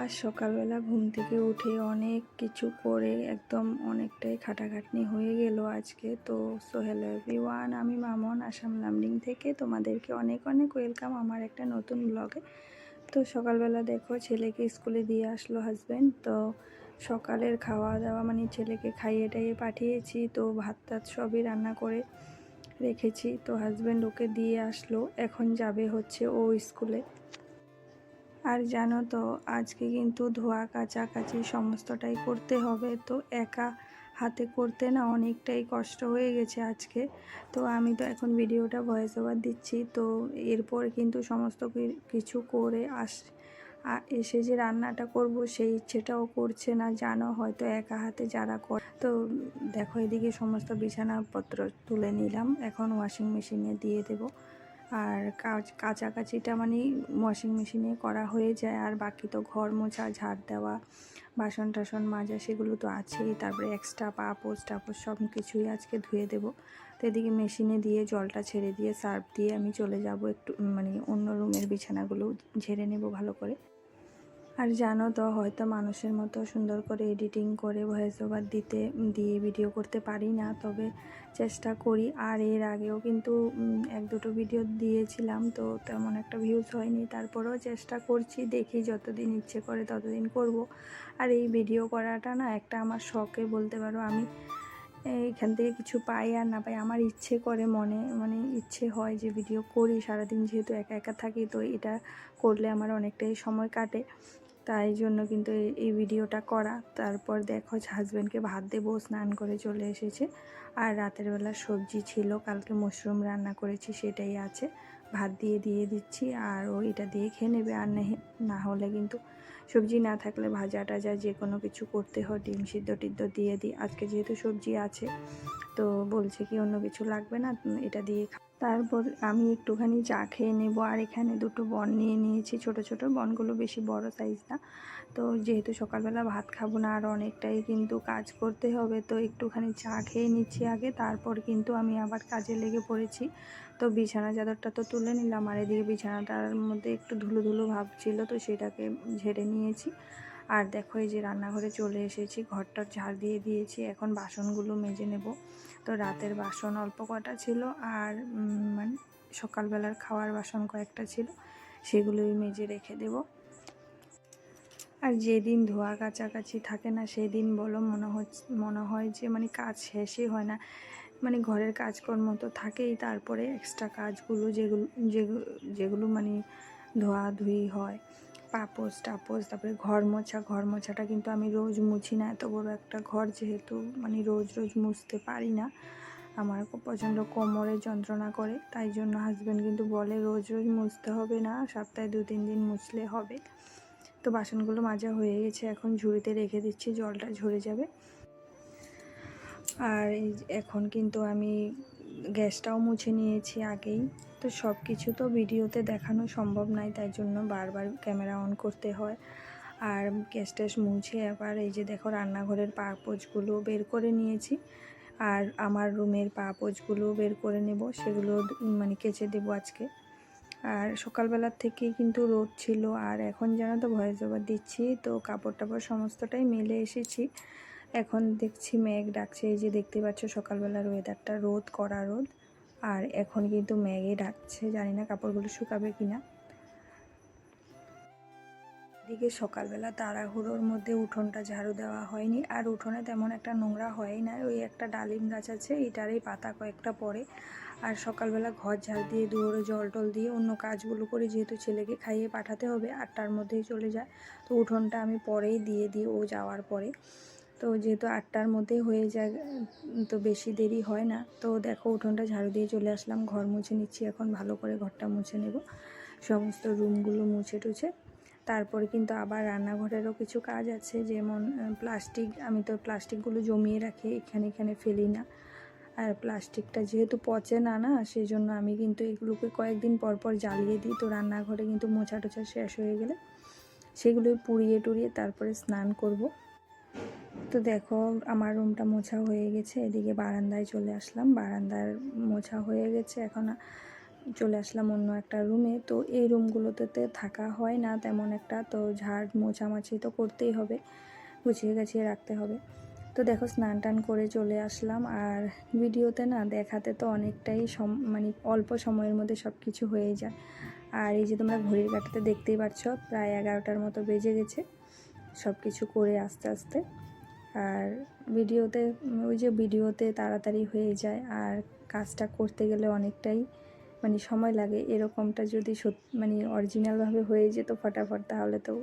আজ সকালবেলা ঘুম থেকে উঠে অনেক কিছু করে একদম অনেকটাই খাটাখাটনি হয়ে গেল আজকে। তো হ্যালো এভরিওয়ান, আমি মামন আসাম লামডিং থেকে তোমাদেরকে অনেক অনেক ওয়েলকাম আমার একটা নতুন ব্লগে। তো সকালবেলা দেখো ছেলেকে স্কুলে দিয়ে আসলো হাজব্যান্ড। তো সকালের খাওয়া দাওয়া মানে ছেলেকে খাইয়ে টাইয়ে পাঠিয়েছি। তো ভাত টাত সবই রান্না করে রেখেছি। তো হাজব্যান্ড ওকে দিয়ে আসলো, এখন যাবে হচ্ছে ও স্কুলে। আর জানো তো আজকে কিন্তু ধোয়া কাচাকাচি সমস্তটাই করতে হবে। তো একা হাতে করতে না অনেকটাই কষ্ট হয়ে গেছে আজকে। তো আমি তো এখন ভিডিওটা ভয়েস ওভার দিচ্ছি। তো এরপর কিন্তু সমস্ত কিছু করে এসে যে রান্নাটা করব সেই ইচ্ছেটাও করছে না, জানো হয়তো একা হাতে যারা করে। তো দেখো এদিকে সমস্ত বিছানাপত্র তুলে নিলাম, এখন ওয়াশিং মেশিনে দিয়ে দেবো। আর কাচাকাচিটা মানে ওয়াশিং মেশিনে করা হয়ে যায়, আর বাকি তো ঘর মোছা, ঝাড় দেওয়া, বাসন টাসন মাজা সেগুলো তো আছেই। তারপরে এক্সট্রা পাপোশ টাপোশ সব কিছুই আজকে ধুয়ে দেবো। তো এদিকে মেশিনে দিয়ে জলটা ছেড়ে দিয়ে সার্ফ দিয়ে আমি চলে যাব একটু মানে অন্য রুমের বিছানাগুলো ঝেড়ে নেব ভালো করে। আর জানো তো হয়তো মানুষের মতো সুন্দর করে এডিটিং করে ভয়েস ওভার দিয়ে ভিডিও করতে পারি না, তবে চেষ্টা করি। আর এর আগেও কিন্তু এক দুটো ভিডিও দিয়েছিলাম, তো তেমন একটা ভিউজ হয়নি। তারপরেও চেষ্টা করছি, দেখি যতদিন ইচ্ছে করে ততদিন করব। আর এই ভিডিও করাটা না একটা আমার শখে বলতে পারো। আমি এইখান থেকে কিছু পাই আর না পাই, আমার ইচ্ছে করে মনে মানে ইচ্ছে হয় যে ভিডিও করি। সারাদিন যেহেতু একা একা থাকি, তো এটা করলে আমার অনেকটাই সময় কাটে, তাই জন্য কিন্তু এই ভিডিওটা করা। তারপর দেখো হাজব্যান্ডকে ভাত দেবো, স্নান করে চলে এসেছে। আর রাতের বেলা সবজি ছিল, কালকে মাশরুম রান্না করেছি সেটাই আছে, ভাত দিয়ে দিচ্ছি। আর ও এটা দিয়ে খেয়ে নেবে। আর না হলে কিন্তু সবজি না থাকলে ভাজা টাজা যে কোনো কিছু করতে হয়, ডিম সিদ্ধ টিদ্ধ দিয়ে দিই। আজকে যেহেতু সবজি আছে তো বলছে কি অন্য কিছু লাগবে না, এটা দিয়ে তারপর আমি একটুখানি চা খেয়ে নেব। আর এখানে দুটো বন নিয়ে নিয়েছি, ছোট ছোট বনগুলো, বেশি বড় সাইজ না। তো যেহেতু সকালবেলা ভাত খাবো না আর অনেকটাই কিন্তু কাজ করতে হবে, তো একটুখানি চা খেয়ে নিচ্ছি আগে, তারপর কিন্তু আমি আবার কাজে লেগে পড়েছি। তো বিছানা চাদরটা তো তুলে নিলাম, আর এদিকে বিছানাটার মধ্যে একটু ধুলো ধুলো ভাব ছিল, তো সেটাকে ঝেড়ে নিয়েছি। আর দেখো এই যে রান্নাঘরে চলে এসেছি, ঘরটা ঝাড় দিয়ে দিয়েছি, এখন বাসনগুলো মেজে নেব। তো রাতের বাসন অল্প কটা ছিল, আর মানে সকালবেলার খাওয়ার বাসন কয়েকটা ছিল, সেগুলোই মেজে রেখে দেব। আর যেদিন ধোয়া কাচাকাচি থাকে না সেদিন বলো মনে হয় যে মানে কাজ শেষই হয় না। মানে ঘরের কাজকর্ম তো থাকেই, তারপরে এক্সট্রা কাজগুলো যেগুলো মানে ধোয়াধুয়ি হয়, পাপোশ টাপোশ, তারপরে ঘর মোছাটা কিন্তু আমি রোজ মুছি না, এত বড় একটা ঘর যেহেতু মানে রোজ রোজ মুছতে পারি না, আমার খুব প্রচণ্ড কোমরে যন্ত্রণা করে। তাই জন্য হাজব্যান্ড কিন্তু বলে রোজ রোজ মুছতে হবে না, সপ্তাহে 2-3 দিন মুছলে হবে। তো বাসনগুলো মাজা হয়ে গেছে, এখন ঝুড়িতে রেখে দিচ্ছি, জলটা ঝরে যাবে। আর এখন কিন্তু আমি গ্যাসটাও মুছে নিয়েছি আগেই। তো সব কিছু তো ভিডিওতে দেখানো সম্ভব নয়, তাই জন্য বারবার ক্যামেরা অন করতে হয়। আর গ্যাস ট্যাস মুছে এবার এই যে দেখো রান্নাঘরের পাপোছগুলো বের করে নিয়েছি, আর আমার রুমের পাপোছগুলো বের করে নেব, সেগুলো মানে কেচে দেবো আজকে। আর সকালবেলার থেকেই কিন্তু রোদ ছিল, আর এখন জানো তো ভয়েস ওভার দিচ্ছি, তো কাপড় টাপড় সমস্তটাই মেলে এসেছি। এখন দেখছি মেঘ ডাকছে, এই যে দেখতে পাচ্ছ সকালবেলার ওয়েদারটা, রোদ কড়া রোদ, আর এখন কিন্তু মেঘে ডাকছে, জানি না কাপড়গুলো শুকাবে কিনা। এদিকে সকালবেলা তাড়াহুড়োর মধ্যে উঠোনটা ঝাড়ু দেওয়া হয়নি, আর উঠোনে তেমন একটা নোংরা হয়ই না, ওই একটা ডালিম গাছ আছে এটারই পাতা কয়েকটা পড়ে। আর সকালবেলা ঘর ঝাড় দিয়ে দুয়ারে জল টল দিয়ে অন্য কাজগুলো করে, যেহেতু ছেলেকে খাইয়ে পাঠাতে হবে 8টার মধ্যেই চলে যায়, তো উঠোনটা আমি পরেই দিয়ে দিই ও যাওয়ার পরে। তো যেহেতু 8টার মধ্যে হয়ে যায় তো বেশি দেরি হয় না। তো দেখো উঠোনটা ঝাড়ু দিয়ে চলে আসলাম, ঘর মুছে নিচ্ছি, এখন ভালো করে ঘরটা মুছে নেব, সমস্ত রুমগুলো মুছে টুছে। তারপরে কিন্তু আবার রান্নাঘরেরও কিছু কাজ আছে, যেমন প্লাস্টিক, আমি তো প্লাস্টিকগুলো জমিয়ে রাখি, এখানে ফেলি না। আর প্লাস্টিকটা যেহেতু পচে না না, সেই জন্য আমি কিন্তু এগুলোকে কয়েকদিন পর পর জ্বালিয়ে দিই। তো রান্নাঘরে কিন্তু মোছা টোছা শেষ হয়ে গেলে সেগুলোই পুড়িয়ে টুড়িয়ে তারপরে স্নান করব। তো দেখো আমার রুমটা মোছা হয়ে গেছে, এদিকে বারান্দায় চলে আসলাম, বারান্দার মোছা হয়ে গেছে। এখন চলে আসলাম অন্য একটা রুমে। তো এই রুমগুলোতে থাকা হয় না তেমন একটা, তো ঝাড় মোছামাছি তো করতেই হবে, গুছিয়ে গাছিয়ে রাখতে হবে। তো দেখো স্নান টান করে চলে আসলাম। আর ভিডিওতে না দেখাতে তো অনেকটাই মানে অল্প সময়ের মধ্যে সব কিছু হয়ে যায়। আর এই যে তোমরা ঘড়ির কাঁটাতে দেখতেই পাচ্ছ প্রায় 11টার মতো বেজে গেছে সব কিছু করে আস্তে আস্তে। আর ভিডিওতে তাড়াতাড়ি হয়ে যায়, আর কাজটা করতে গেলে অনেকটাই মানে সময় লাগে। এরকমটা যদি মানে অরিজিনালভাবে হয়ে যেত ফটাফট, তাহলে তো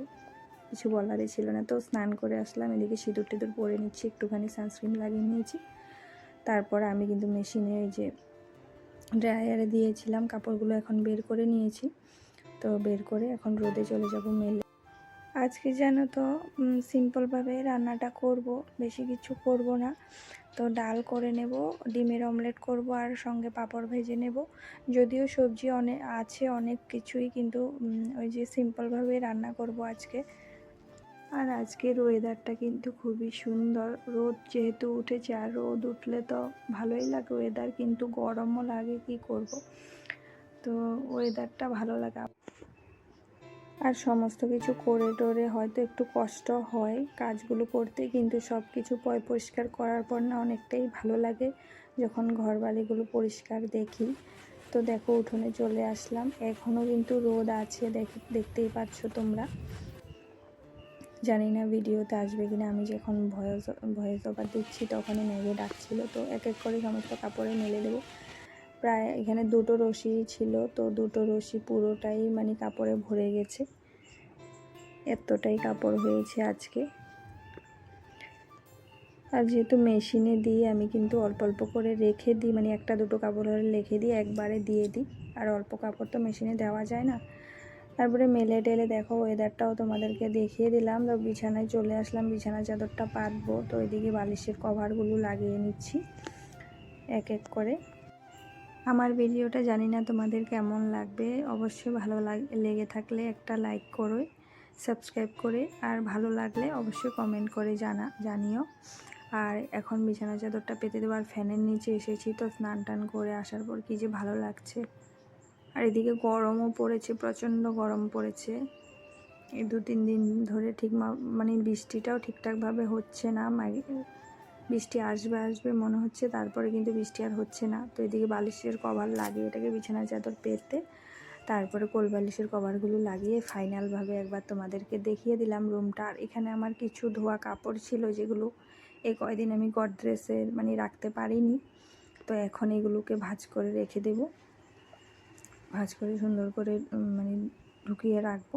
কিছু বলারই ছিল না। তো স্নান করে আসলাম, এদিকে সিঁদুর টিঁদুর পরে নিচ্ছি, একটুখানি সানস্ক্রিন লাগিয়ে নিয়েছি। তারপর আমি কিন্তু মেশিনে এই যে ড্রায়ারে দিয়েছিলাম কাপড়গুলো, এখন বের করে নিয়েছি। তো বের করে এখন রোদে চলে যাব মেলে। আজকে জানো তো সিম্পলভাবে রান্নাটা করব, বেশি কিছু করব না। তো ডাল করে নেব, ডিমের অমলেট করব, আর সঙ্গে পাঁপড় ভেজে নেব। যদিও সবজি অনেক কিছুই, কিন্তু ওই যে সিম্পলভাবে রান্না করব আজকে। আর আজকের ওয়েদারটা কিন্তু খুবই সুন্দর, রোদ যেহেতু উঠেছে, আর রোদ উঠলে তো ভালোই লাগে ওয়েদার, কিন্তু গরমও লাগে, কি করব। তো ওয়েদারটা ভালো লাগে। আর সমস্ত কিছু করে টোরে হয়তো একটু কষ্ট হয় কাজগুলো করতে, কিন্তু সব কিছু পরিষ্কার করার পর না অনেকটাই ভালো লাগে যখন ঘর বাড়িগুলো পরিষ্কার দেখি। তো দেখো উঠোনে চলে আসলাম, এখনও কিন্তু রোদ আছে, দেখতেই পাচ্ছ তোমরা। জানি না ভিডিওতে আসবে কিনা, আমি যখন ভয়েস ওভার দিচ্ছি তখনই মেঘে ডাকছিল। তো এক এক করে সমস্ত কাপড়ে মেলে দেবো। প্রায় এখানে 2টো রশি ছিল, তো 2টো রশি পুরোটাই মানে কাপড়ে ভরে গেছে, এতটাই কাপড় হয়েছে আজকে। আর যেহেতু মেশিনে দিয়ে আমি কিন্তু অল্প অল্প করে রেখে দিই, মানে 1-2টো কাপড় হলে রেখে দিই, একবারে দিয়ে দিই। আর অল্প কাপড় তো মেশিনে দেওয়া যায় না। তারপরে মেলে টেলে দেখো ওয়েদারটাও তোমাদেরকে দেখিয়ে দিলাম। তো বিছানায় চলে আসলাম, বিছানা চাদরটা পাতবো। তো ওইদিকে বালিশের কভারগুলো লাগিয়ে নিচ্ছি এক এক করে। আমার ভিডিওটা জানি না তোমাদের কেমন লাগবে, অবশ্যই ভালো লেগে থাকলে একটা লাইক করো, সাবস্ক্রাইব করে, আর ভালো লাগলে অবশ্যই কমেন্ট করে জানিও। আর এখন বিছানা চাদরটা পেতে দেবো, আর ফ্যানের নিচে এসেছি। তো স্নান টান করে আসার পর কী যে ভালো লাগছে। আর এদিকে গরমও পড়েছে, প্রচণ্ড গরম পড়েছে এই 2-3 দিন ধরে। মানে বৃষ্টিটাও ঠিকঠাকভাবে হচ্ছে না, বৃষ্টি আসবে মনে হচ্ছে, তারপরে কিন্তু বৃষ্টি আর হচ্ছে না। তো এদিকে বালিশের কভার লাগিয়ে এটাকে বিছানার চাদর পেতে, তারপরে কোল বালিশের কভারগুলো লাগিয়ে ফাইনালভাবে একবার তোমাদেরকে দেখিয়ে দিলাম রুমটা। আর এখানে আমার কিছু ধোয়া কাপড় ছিল, যেগুলো এই কয়দিন আমি গডরেজের মানে রাখতে পারিনি। তো এখন এগুলোকে ভাঁজ করে রেখে দেব, ভাঁজ করে সুন্দর করে মানে ঢুকিয়ে রাখবো।